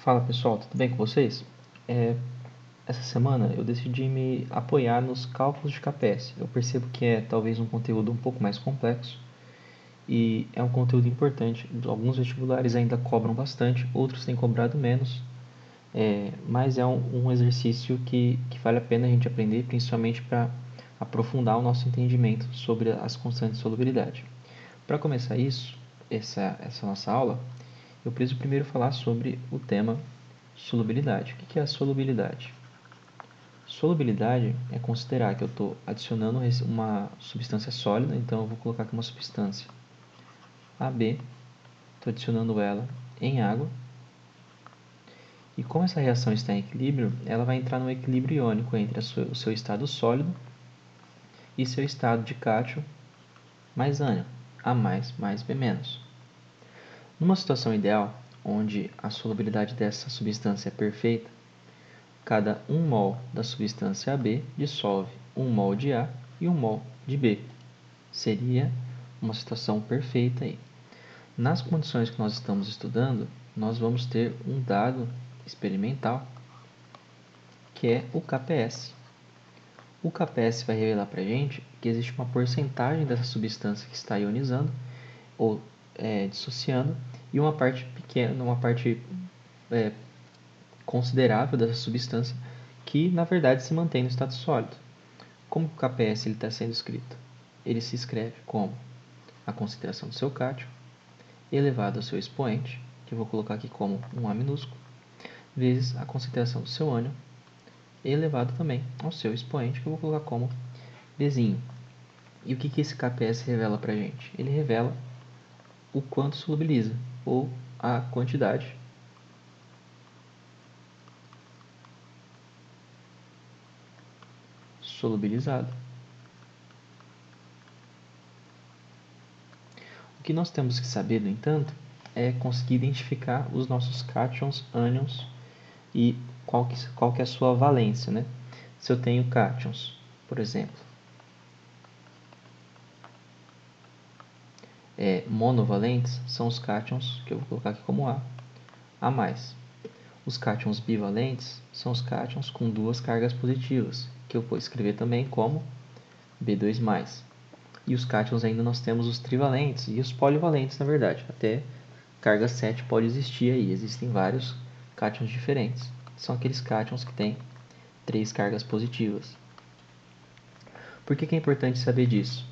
Fala pessoal, tudo bem com vocês? Essa semana eu decidi me apoiar nos cálculos de KPS. Eu percebo que é talvez um conteúdo um pouco mais complexo e é um conteúdo importante. Alguns vestibulares ainda cobram bastante, outros têm cobrado menos, mas é um exercício que vale a pena a gente aprender, principalmente para aprofundar o nosso entendimento sobre as constantes de solubilidade. Para começar essa nossa aula, eu preciso primeiro falar sobre o tema solubilidade. O que é a solubilidade? Solubilidade é considerar que eu estou adicionando uma substância sólida, então eu vou colocar aqui uma substância AB, estou adicionando ela em água, e como essa reação está em equilíbrio, ela vai entrar no equilíbrio iônico entre o seu estado sólido e seu estado de cátion mais ânion, A+, mais B-. Numa situação ideal, onde a solubilidade dessa substância é perfeita, cada 1 mol da substância AB dissolve 1 mol de A e 1 mol de B. Seria uma situação perfeita aí. Nas condições que nós estamos estudando, nós vamos ter um dado experimental que é o KPS. O KPS vai revelar para a gente que existe uma porcentagem dessa substância que está ionizando ou dissociando e uma parte pequena, uma parte considerável dessa substância que na verdade se mantém no estado sólido. Como o KPS está sendo escrito? Ele se escreve como a concentração do seu cátion elevado ao seu expoente, que eu vou colocar aqui como um A minúsculo, vezes a concentração do seu ânion elevado também ao seu expoente, que eu vou colocar como Bzinho. E o que esse KPS revela para a gente? Ele revela o quanto solubiliza, ou a quantidade solubilizada. O que nós temos que saber, no entanto, é conseguir identificar os nossos cátions, ânions e qual que é a sua valência, né? Se eu tenho cátions, por exemplo, monovalentes, são os cátions que eu vou colocar aqui como A+. Os cátions bivalentes são os cátions com duas cargas positivas, que eu vou escrever também como B2+. E os cátions ainda nós temos os trivalentes e os polivalentes, na verdade. Até carga 7 pode existir aí, existem vários cátions diferentes. São aqueles cátions que têm 3 cargas positivas. Por que é importante saber disso?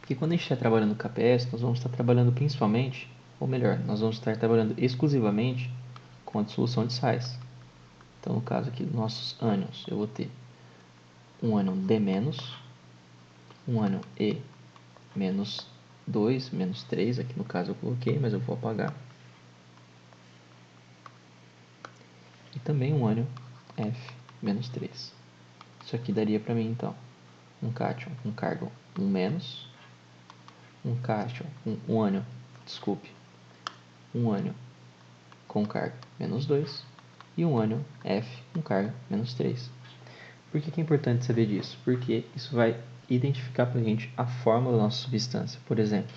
Porque quando a gente está trabalhando no KPS, nós vamos estar trabalhando principalmente, ou melhor, nós vamos estar trabalhando exclusivamente com a dissolução de sais. Então, no caso aqui dos nossos ânions, eu vou ter um ânion D-, um ânion E menos 2, menos 3, aqui no caso eu coloquei, mas eu vou apagar. E também um ânion F menos 3. Isso aqui daria para mim, então, um cátion com carga 1 menos, um cátion com um ânion com carga menos 2 e um ânion F com carga menos 3. Por que é importante saber disso? Porque isso vai identificar para a gente a fórmula da nossa substância. Por exemplo,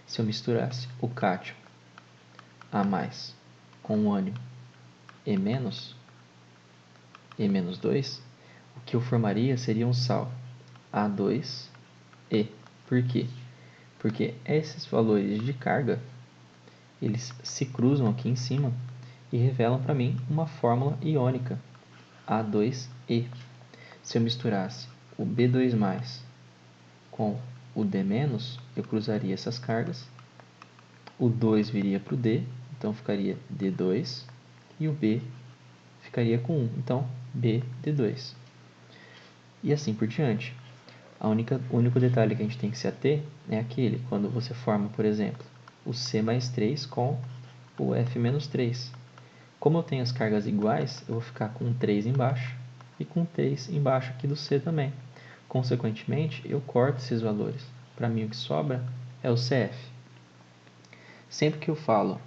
se eu misturasse o cátion A+, com o ânion E-, E-2, o que eu formaria seria um sal A2E. Por quê? Porque esses valores de carga, eles se cruzam aqui em cima e revelam para mim uma fórmula iônica, A2E. Se eu misturasse o B2+, com o D-, eu cruzaria essas cargas, o 2 viria para o D, então ficaria D2, e o B ficaria com 1, então BD2. E assim por diante. O único detalhe que a gente tem que se ater é aquele, quando você forma, por exemplo, o C+3 com o F-3. Como eu tenho as cargas iguais, eu vou ficar com 3 embaixo e com 3 embaixo aqui do C também. Consequentemente, eu corto esses valores. Para mim, o que sobra é o CF. Sempre que eu falo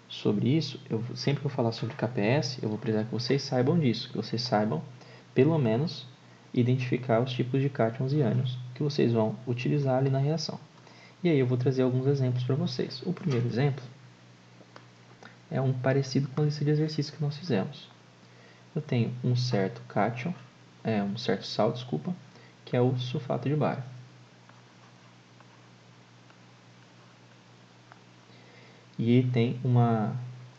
sobre isso, sempre que eu falar sobre KPS, eu vou precisar que vocês saibam disso, que vocês saibam, pelo menos, identificar os tipos de cátions e ânions que vocês vão utilizar ali na reação. E aí eu vou trazer alguns exemplos para vocês. O primeiro exemplo é um parecido com a lista de exercícios que nós fizemos. Eu tenho um certo cátion, um certo sal, desculpa, que é o sulfato de bário. E ele tem uma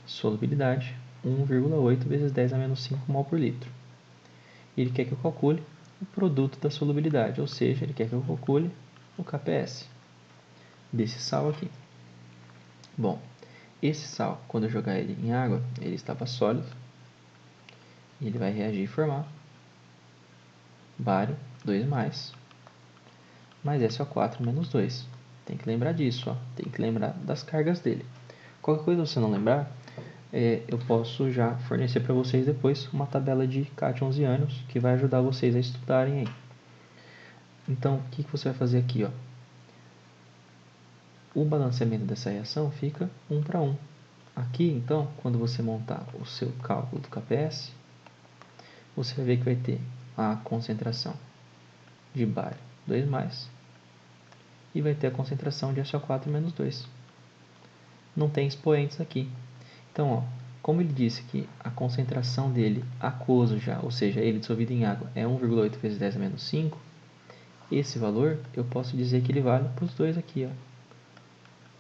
solubilidade 1,8 vezes 10 a menos 5 mol por litro. E ele quer que eu calcule o produto da solubilidade, ou seja, ele quer que eu calcule o KPS desse sal aqui. Bom, esse sal, quando eu jogar ele em água, ele estava sólido, e ele vai reagir e formar bário 2+, mais SO4 menos 2. Tem que lembrar disso, ó. Tem que lembrar das cargas dele. Qualquer coisa você não lembrar, eu posso já fornecer para vocês depois uma tabela de cátions e ânions que vai ajudar vocês a estudarem aí. Então, o que você vai fazer aqui, ó? O balanceamento dessa reação fica 1:1. Aqui, então, quando você montar o seu cálculo do KPS, você vai ver que vai ter a concentração de bário 2+, e vai ter a concentração de SO4 menos 2. Não tem expoentes aqui. Então, ó, como ele disse que a concentração dele aquoso já, ou seja, ele dissolvido em água, é 1,8 vezes 10 a menos 5, esse valor eu posso dizer que ele vale para os dois aqui, ó,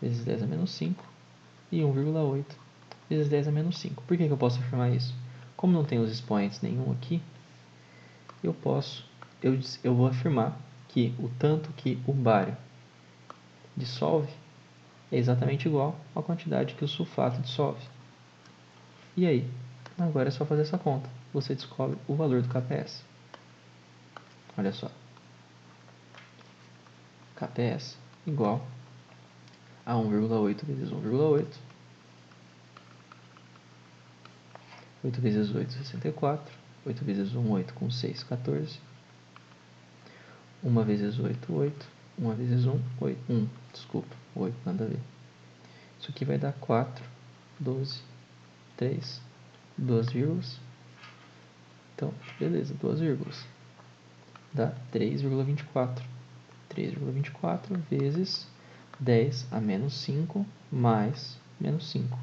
vezes 10 a menos 5 e 1,8 vezes 10 a menos 5. Por que eu posso afirmar isso? Como não tem os expoentes nenhum aqui, eu vou afirmar que o tanto que o bário dissolve é exatamente igual à quantidade que o sulfato dissolve. E aí? Agora é só fazer essa conta. Você descobre o valor do KPS. Olha só. KPS igual a 1,8 vezes 1,8. 8 vezes 8, 64. 8 vezes 1, 8 com 6, 14. 1 vezes 8, 8. 1 vezes 1, 8. 1, desculpa. 8, nada a ver. Isso aqui vai dar 4, 12, 3, 2 vírgulas. Então, beleza, 2 vírgulas. Dá 3,24. 3,24 vezes 10 a menos 5 mais menos 5.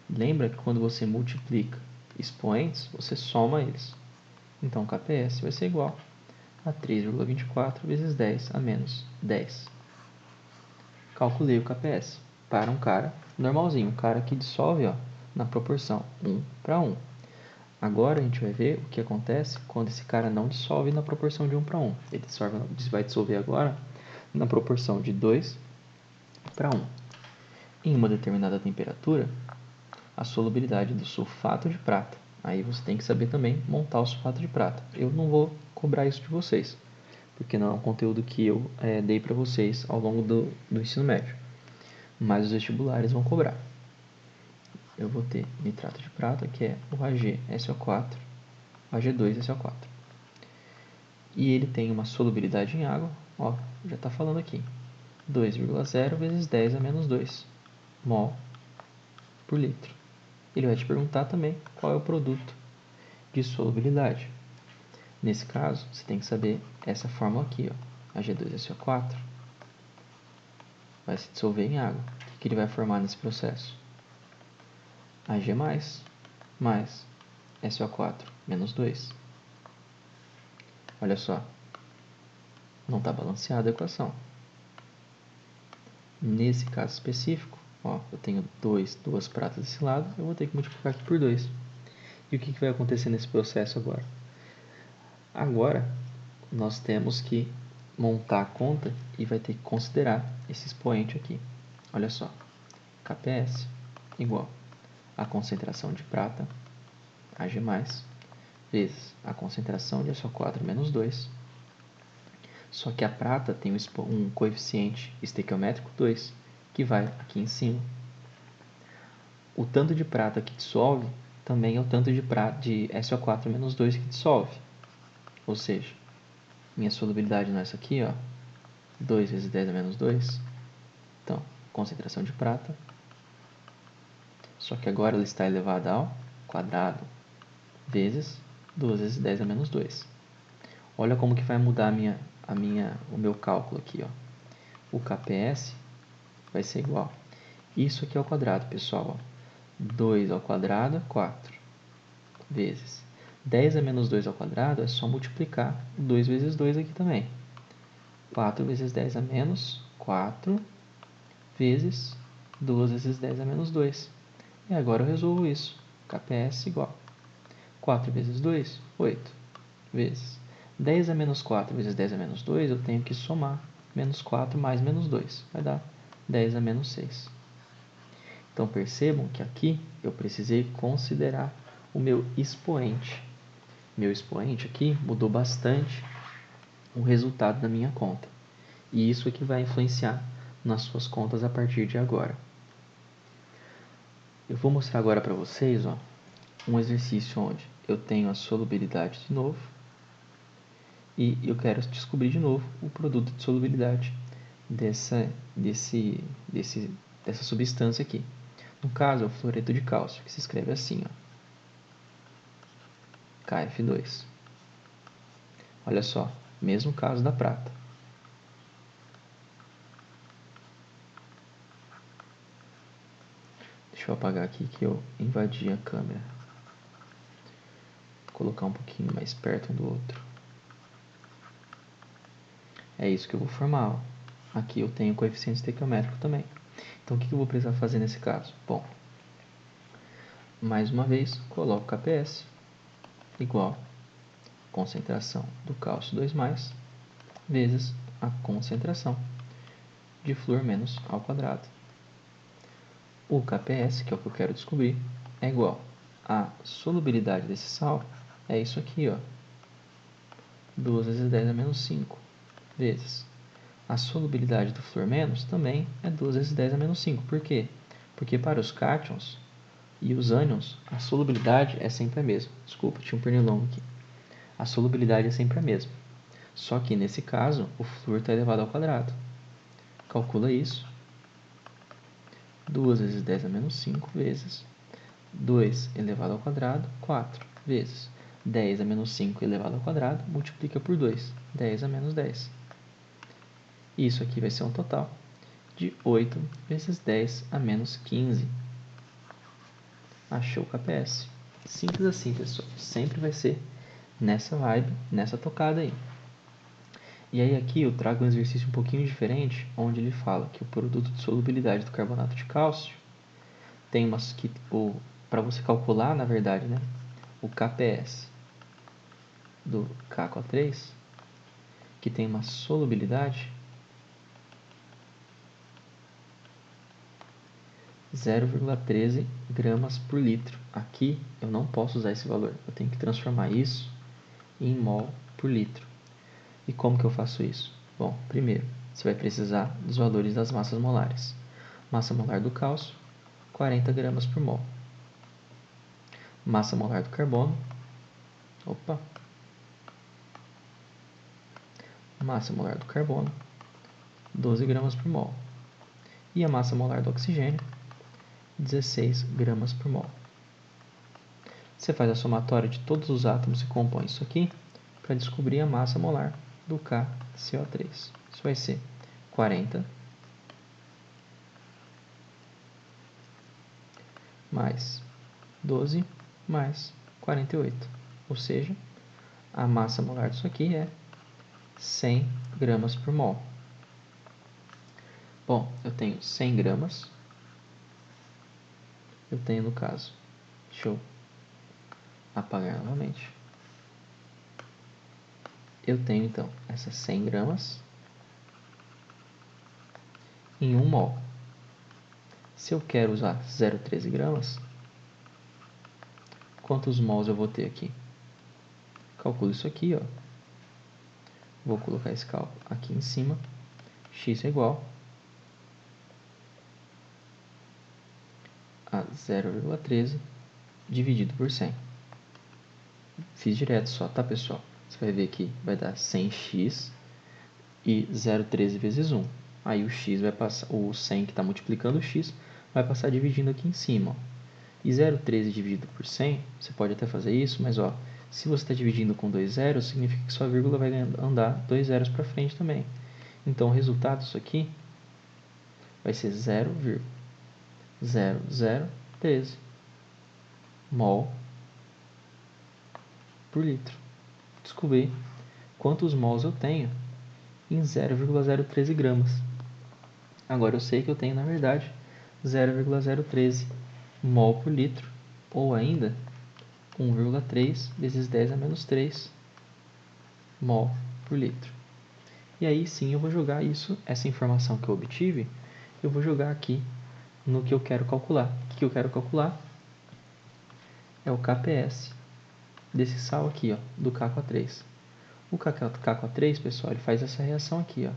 Lembra que quando você multiplica expoentes, você soma eles. Então, KPS vai ser igual a 3,24 vezes 10 a menos 10. Calculei o KPS para um cara normalzinho, um cara que dissolve, ó, na proporção 1:1. Agora a gente vai ver o que acontece quando esse cara não dissolve na proporção de 1:1. Ele vai dissolver agora na proporção de 2:1. Em uma determinada temperatura, a solubilidade do sulfato de prata. Aí você tem que saber também montar o sulfato de prata. Eu não vou cobrar isso de vocês, porque não é um conteúdo que eu dei para vocês ao longo do ensino médio. Mas os vestibulares vão cobrar. Eu vou ter nitrato de prata, que é o AgSO4, Ag2SO4. E ele tem uma solubilidade em água, ó, já está falando aqui, 2,0 vezes 10 a menos 2 mol por litro. Ele vai te perguntar também qual é o produto de solubilidade. Nesse caso, você tem que saber essa fórmula aqui, ó, Ag2SO4 vai se dissolver em água. O que ele vai formar nesse processo? Ag mais SO4 menos 2. Olha só, não está balanceada a equação. Nesse caso específico, ó, eu tenho duas pratas desse lado, eu vou ter que multiplicar aqui por 2. E o que vai acontecer nesse processo agora? Agora, nós temos que montar a conta e vai ter que considerar esse expoente aqui. Olha só, KPS igual a concentração de prata, Ag+, vezes a concentração de SO4 menos 2. Só que a prata tem um coeficiente estequiométrico 2, que vai aqui em cima. O tanto de prata que dissolve também é o tanto de SO4 menos 2 que dissolve. Ou seja, minha solubilidade não é essa aqui, ó, 2 vezes 10 a menos 2. Então, concentração de prata. Só que agora ela está elevada ao quadrado vezes 2 vezes 10 a menos 2. Olha como que vai mudar o meu cálculo aqui, ó. O KPS vai ser igual. Isso aqui é ao quadrado, pessoal, ó. 2 ao quadrado é 4 vezes 10 a menos 2 ao quadrado é só multiplicar 2 vezes 2 aqui também. 4 vezes 10 a menos 4 vezes 2 vezes 10 a menos 2. E agora eu resolvo isso. KPS igual 4 vezes 2, 8 vezes 10 a menos 4 vezes 10 a menos 2, eu tenho que somar menos 4 mais menos 2. Vai dar 10 a menos 6. Então percebam que aqui eu precisei considerar o meu expoente. Meu expoente aqui mudou bastante o resultado da minha conta. E isso é que vai influenciar nas suas contas a partir de agora. Eu vou mostrar agora para vocês um exercício onde eu tenho a solubilidade de novo e eu quero descobrir de novo o produto de solubilidade dessa substância aqui. No caso, é o fluoreto de cálcio, que se escreve assim, KF2. Olha só, mesmo caso da prata. Deixa eu apagar aqui que eu invadi a câmera. Vou colocar um pouquinho mais perto um do outro. É isso que eu vou formar. Aqui eu tenho coeficiente estequiométrico também. Então o que eu vou precisar fazer nesse caso? Bom, mais uma vez, coloco KPS igual a concentração do cálcio 2+, vezes a concentração de flúor menos ao quadrado. O KPS, que é o que eu quero descobrir, é igual a solubilidade desse sal, é isso aqui, 2 vezes 10 a menos 5, vezes a solubilidade do flúor menos também é 2 vezes 10 a menos 5. Por quê? Porque para os cátions e os ânions, a solubilidade é sempre a mesma. Desculpa, tinha um pernilongo aqui. A solubilidade é sempre a mesma. Só que nesse caso, o flúor está elevado ao quadrado. Calcula isso. 2 vezes 10 a menos 5 vezes 2 elevado ao quadrado, 4 vezes 10 a menos 5 elevado ao quadrado, multiplica por 2, 10 a menos 10. Isso aqui vai ser um total de 8 vezes 10 a menos 15. Achou o KPS. Simples assim, pessoal. Sempre vai ser nessa vibe, nessa tocada aí. E aí aqui eu trago um exercício um pouquinho diferente, onde ele fala que o produto de solubilidade do carbonato de cálcio tem umas que para você calcular, na verdade, né, o KPS do KCO3, que tem uma solubilidade 0,13 gramas por litro. Aqui eu não posso usar esse valor, eu tenho que transformar isso em mol por litro. E como que eu faço isso? Bom, primeiro, você vai precisar dos valores das massas molares. Massa molar do cálcio, 40 gramas por mol. Massa molar do carbono, massa molar do carbono, 12 gramas por mol. E a massa molar do oxigênio, 16 gramas por mol. Você faz a somatória de todos os átomos que compõem isso aqui para descobrir a massa molar do KCO3. Isso vai ser 40 mais 12 mais 48. Ou seja, a massa molar disso aqui é 100 gramas por mol. Bom, eu tenho 100 gramas. Eu tenho, no caso, deixa eu apagar novamente. Eu tenho, então, essas 100 gramas em 1 mol. Se eu quero usar 0,13 gramas, quantos mols eu vou ter aqui? Calculo isso aqui, Vou colocar esse cálculo aqui em cima. X é igual a 0,13 dividido por 100. Fiz direto só, tá, pessoal? Você vai ver que vai dar 100x e 0,13 vezes 1. Aí o x vai passar, o 100 que está multiplicando o x, vai passar dividindo aqui em cima. E 0,13 dividido por 100, você pode até fazer isso, mas se você está dividindo com 2 zeros, significa que sua vírgula vai andar 2 zeros para frente também. Então o resultado disso aqui vai ser 0,0013. mol por litro. Descobri quantos mols eu tenho em 0,013 gramas. Agora eu sei que eu tenho, na verdade, 0,013 mol por litro, ou ainda 1,3 vezes 10 a menos 3 mol por litro. E aí sim eu vou jogar essa informação que eu obtive, eu vou jogar aqui no que eu quero calcular. O que eu quero calcular é o KPS desse sal aqui, ó, do KCO3. O KCO3, pessoal, ele faz essa reação aqui, ó.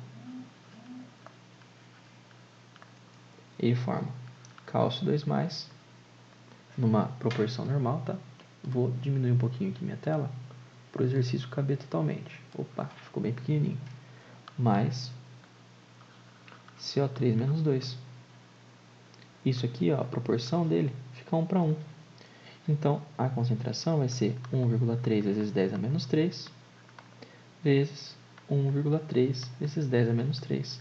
Ele forma cálcio 2+, numa proporção normal, tá? Vou diminuir um pouquinho aqui minha tela para o exercício caber totalmente. Opa, ficou bem pequenininho. Mais CO3 menos 2. Isso aqui, ó, a proporção dele fica 1 para 1. Então, a concentração vai ser 1,3 vezes 10 a menos 3 vezes 1,3 vezes 10 a menos 3.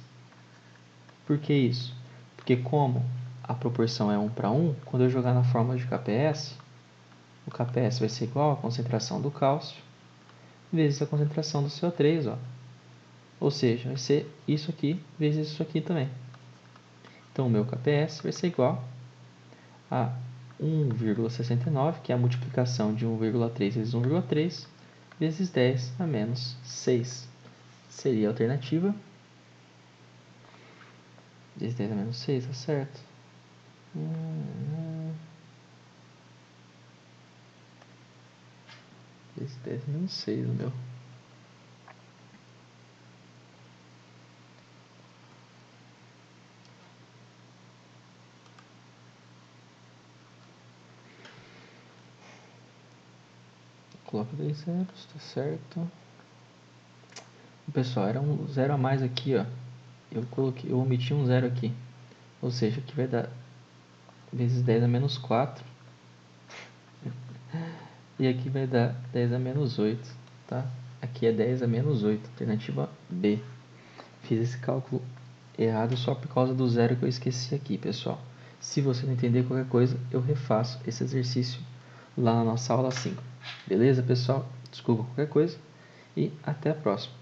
Por que isso? Porque como a proporção é 1 para 1, quando eu jogar na fórmula de KPS, o KPS vai ser igual à concentração do cálcio vezes a concentração do CO3, ó. Ou seja, vai ser isso aqui vezes isso aqui também. Então, o meu KPS vai ser igual a 1,69, que é a multiplicação de 1,3 vezes 1,3, vezes 10 a menos 6. Seria a alternativa. Vezes 10 a menos 6, tá certo? Vezes 10 a menos 6, o meu. Coloca 2 zeros, tá certo? Pessoal, era um zero a mais aqui, ó. Eu omiti um zero aqui. Ou seja, aqui vai dar vezes 10 a menos 4. E aqui vai dar 10 a menos 8, tá? Aqui é 10 a menos 8, alternativa B. Fiz esse cálculo errado só por causa do zero que eu esqueci aqui, pessoal. Se você não entender qualquer coisa, eu refaço esse exercício lá na nossa aula 5. Beleza, pessoal? Desculpa qualquer coisa e até a próxima.